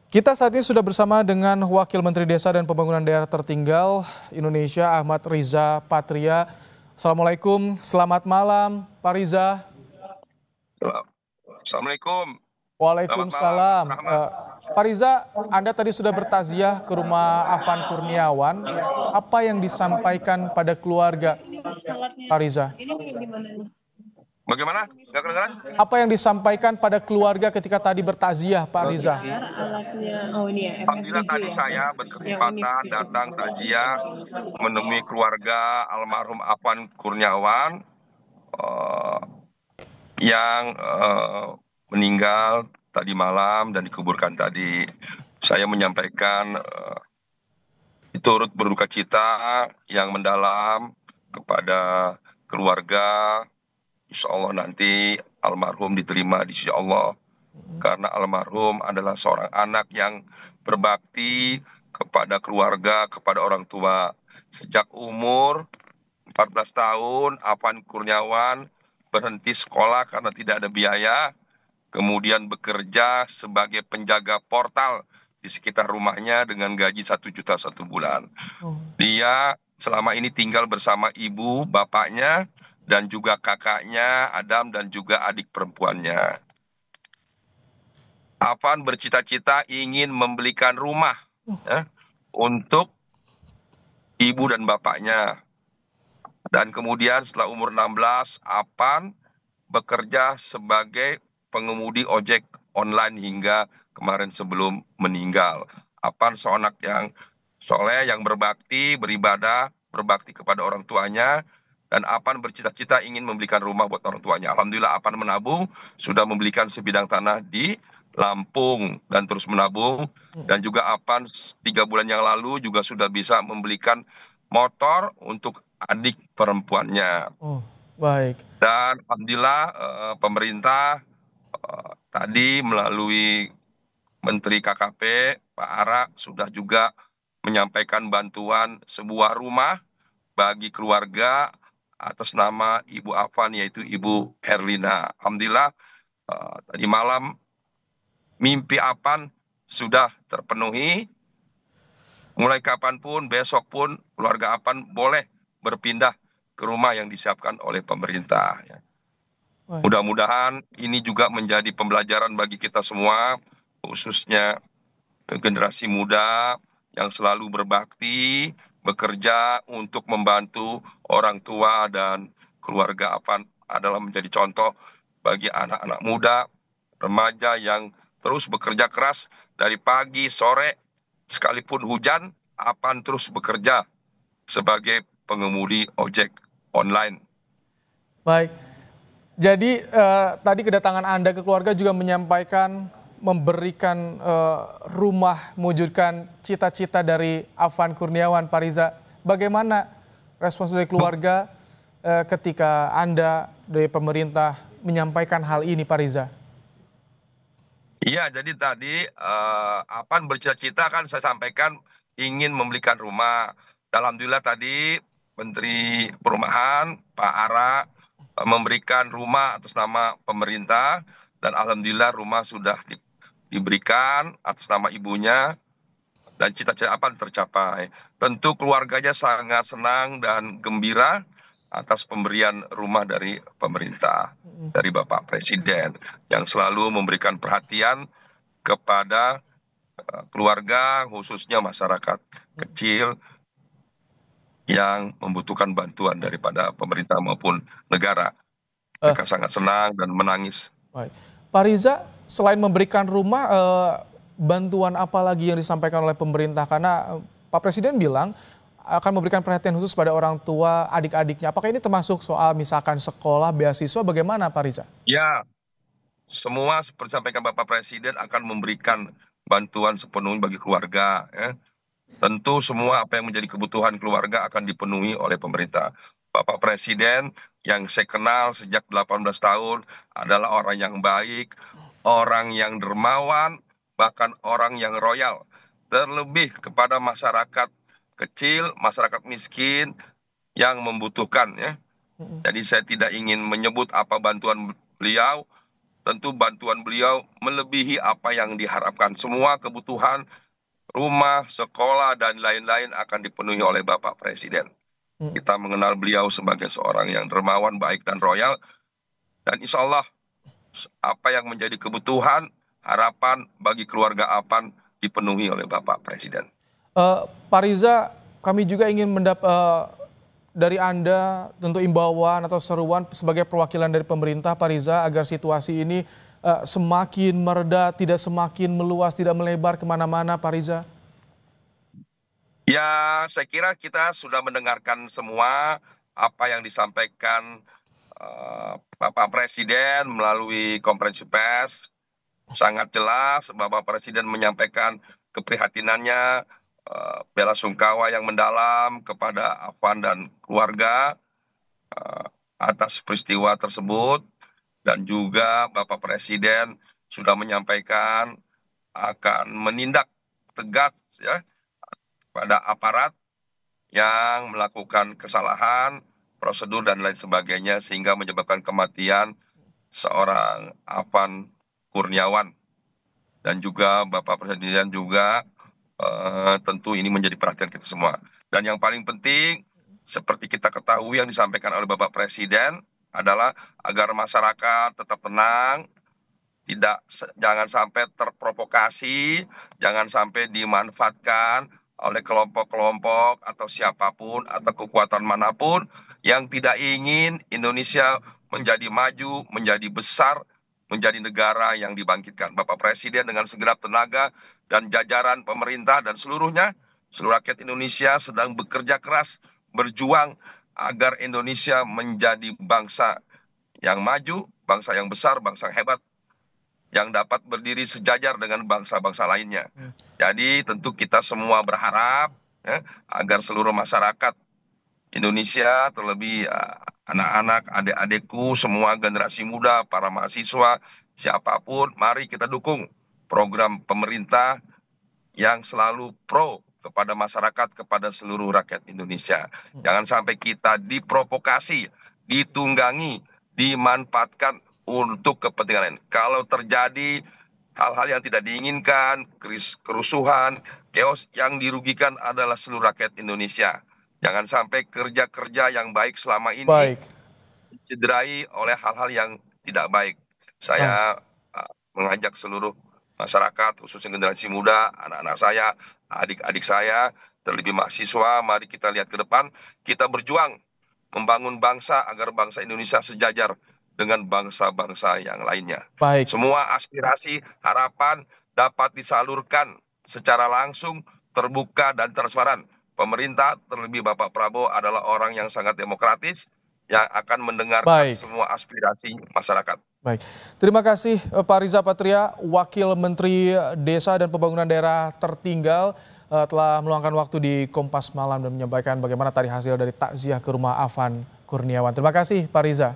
Kita saat ini sudah bersama dengan Wakil Menteri Desa dan Pembangunan Daerah Tertinggal Indonesia, Ahmad Riza Patria. Assalamualaikum, selamat malam Pak Riza. Assalamualaikum. Selamat malam, Mas Waalaikumsalam. Rahmat. Pak Riza, Anda tadi sudah bertaziah ke rumah Afan Kurniawan. Apa yang disampaikan pada keluarga, Pak Riza? Bagaimana? Nggak kedengaran? Apa yang disampaikan pada keluarga ketika tadi bertaziah, Pak Riza? Alhamdulillah tadi saya berkesempatan datang takziah menemui keluarga almarhum Afan Kurniawan eh, yang meninggal tadi malam dan dikuburkan tadi. Saya menyampaikan turut berduka cita yang mendalam kepada keluarga. Insya Allah nanti almarhum diterima di sisi Allah. Karena almarhum adalah seorang anak yang berbakti kepada keluarga, kepada orang tua. Sejak umur 14 tahun, Afan Kurniawan berhenti sekolah karena tidak ada biaya, kemudian bekerja sebagai penjaga portal di sekitar rumahnya dengan gaji 1 juta satu bulan. Dia selama ini tinggal bersama ibu, bapaknya, dan juga kakaknya, Adam, dan juga adik perempuannya. Afan bercita-cita ingin membelikan rumah ya, untuk ibu dan bapaknya. Dan kemudian setelah umur 16, Afan bekerja sebagai pengemudi ojek online hingga kemarin sebelum meninggal. Afan seorang yang soleh, yang berbakti, beribadah, berbakti kepada orang tuanya. Dan Afan bercita-cita ingin membelikan rumah buat orang tuanya. Alhamdulillah Afan menabung, sudah membelikan sebidang tanah di Lampung dan terus menabung. Dan juga Afan 3 bulan yang lalu juga sudah bisa membelikan motor untuk adik perempuannya. Oh, baik. Dan alhamdulillah pemerintah tadi melalui Menteri KKP Pak Ara sudah juga menyampaikan bantuan sebuah rumah bagi keluarga atas nama Ibu Afan, yaitu Ibu Herlina. Alhamdulillah tadi malam mimpi Afan sudah terpenuhi. Mulai kapanpun, besok pun keluarga Afan boleh berpindah ke rumah yang disiapkan oleh pemerintah. Baik. Mudah-mudahan ini juga menjadi pembelajaran bagi kita semua, khususnya generasi muda yang selalu berbakti, bekerja untuk membantu orang tua dan keluarga Afan adalah menjadi contoh bagi anak-anak muda, remaja yang terus bekerja keras dari pagi, sore, sekalipun hujan, Afan terus bekerja sebagai pengemudi ojek online. Baik. Jadi tadi kedatangan Anda ke keluarga juga menyampaikan memberikan rumah, mewujudkan cita-cita dari Afan Kurniawan, Pak Riza. Bagaimana respons dari keluarga ketika Anda dari pemerintah menyampaikan hal ini, Pak Riza? Iya, jadi tadi Afan bercita-cita kan saya sampaikan ingin membelikan rumah. Alhamdulillah tadi Menteri Perumahan Pak Ara memberikan rumah atas nama pemerintah dan alhamdulillah rumah sudah diberikan atas nama ibunya dan cita-cita Afan tercapai. Tentu keluarganya sangat senang dan gembira atas pemberian rumah dari pemerintah, dari Bapak Presiden yang selalu memberikan perhatian kepada keluarga, khususnya masyarakat kecil yang membutuhkan bantuan daripada pemerintah maupun negara. Mereka sangat senang dan menangis. Baik. Pak Riza, selain memberikan rumah, bantuan apa lagi yang disampaikan oleh pemerintah? Karena Pak Presiden bilang akan memberikan perhatian khusus pada orang tua, adik-adiknya. Apakah ini termasuk soal misalkan sekolah, beasiswa, bagaimana Pak Riza? Ya, semua seperti sampaikan Bapak Presiden akan memberikan bantuan sepenuhnya bagi keluarga. Ya. Tentu semua apa yang menjadi kebutuhan keluarga akan dipenuhi oleh pemerintah. Bapak Presiden yang saya kenal sejak 18 tahun adalah orang yang baik, orang yang dermawan, bahkan orang yang royal. Terlebih kepada masyarakat kecil, masyarakat miskin yang membutuhkan. Ya. Jadi saya tidak ingin menyebut apa bantuan beliau, tentu bantuan beliau melebihi apa yang diharapkan. Semua kebutuhan rumah, sekolah, dan lain-lain akan dipenuhi oleh Bapak Presiden. Kita mengenal beliau sebagai seorang yang dermawan, baik, dan royal. Dan insya Allah apa yang menjadi kebutuhan, harapan bagi keluarga Afan dipenuhi oleh Bapak Presiden. Pak Riza, kami juga ingin dari Anda tentu imbauan atau seruan sebagai perwakilan dari pemerintah, Pak Riza, agar situasi ini semakin mereda, tidak semakin meluas, tidak melebar kemana-mana, Pak Riza. Ya, saya kira kita sudah mendengarkan semua apa yang disampaikan Bapak Presiden melalui konferensi pers. Sangat jelas Bapak Presiden menyampaikan keprihatinannya, bela sungkawa yang mendalam kepada Afan dan keluarga atas peristiwa tersebut, dan juga Bapak Presiden sudah menyampaikan akan menindak tegas ya pada aparat yang melakukan kesalahan, prosedur, dan lain sebagainya sehingga menyebabkan kematian seorang Afan Kurniawan. Dan juga Bapak Presiden juga tentu ini menjadi perhatian kita semua. Dan yang paling penting, seperti kita ketahui yang disampaikan oleh Bapak Presiden adalah agar masyarakat tetap tenang, jangan sampai terprovokasi, jangan sampai dimanfaatkan oleh kelompok-kelompok atau siapapun atau kekuatan manapun yang tidak ingin Indonesia menjadi maju, menjadi besar, menjadi negara yang dibangkitkan. Bapak Presiden dengan segenap tenaga dan jajaran pemerintah dan seluruhnya, seluruh rakyat Indonesia sedang bekerja keras, berjuang agar Indonesia menjadi bangsa yang maju, bangsa yang besar, bangsa yang hebat, yang dapat berdiri sejajar dengan bangsa-bangsa lainnya. Jadi tentu kita semua berharap ya, agar seluruh masyarakat Indonesia, terlebih anak-anak, adik-adikku, semua generasi muda, para mahasiswa, siapapun, mari kita dukung program pemerintah yang selalu pro kepada masyarakat, kepada seluruh rakyat Indonesia. Jangan sampai kita diprovokasi, ditunggangi, dimanfaatkan untuk kepentingan lain. Kalau terjadi hal-hal yang tidak diinginkan, kerusuhan, chaos, yang dirugikan adalah seluruh rakyat Indonesia. Jangan sampai kerja-kerja yang baik selama ini dicederai oleh hal-hal yang tidak baik. Saya mengajak seluruh masyarakat, khususnya generasi muda, anak-anak saya, adik-adik saya, terlebih mahasiswa, mari kita lihat ke depan, kita berjuang membangun bangsa agar bangsa Indonesia sejajar dengan bangsa-bangsa yang lainnya. Semua aspirasi, harapan dapat disalurkan secara langsung, terbuka, dan transparan. Pemerintah, terlebih Bapak Prabowo, adalah orang yang sangat demokratis, yang akan mendengarkan semua aspirasi masyarakat. Baik, terima kasih Pak Riza Patria, Wakil Menteri Desa dan Pembangunan Daerah Tertinggal, telah meluangkan waktu di Kompas Malam dan menyampaikan bagaimana tadi hasil dari takziah ke rumah Afan Kurniawan. Terima kasih Pak Riza.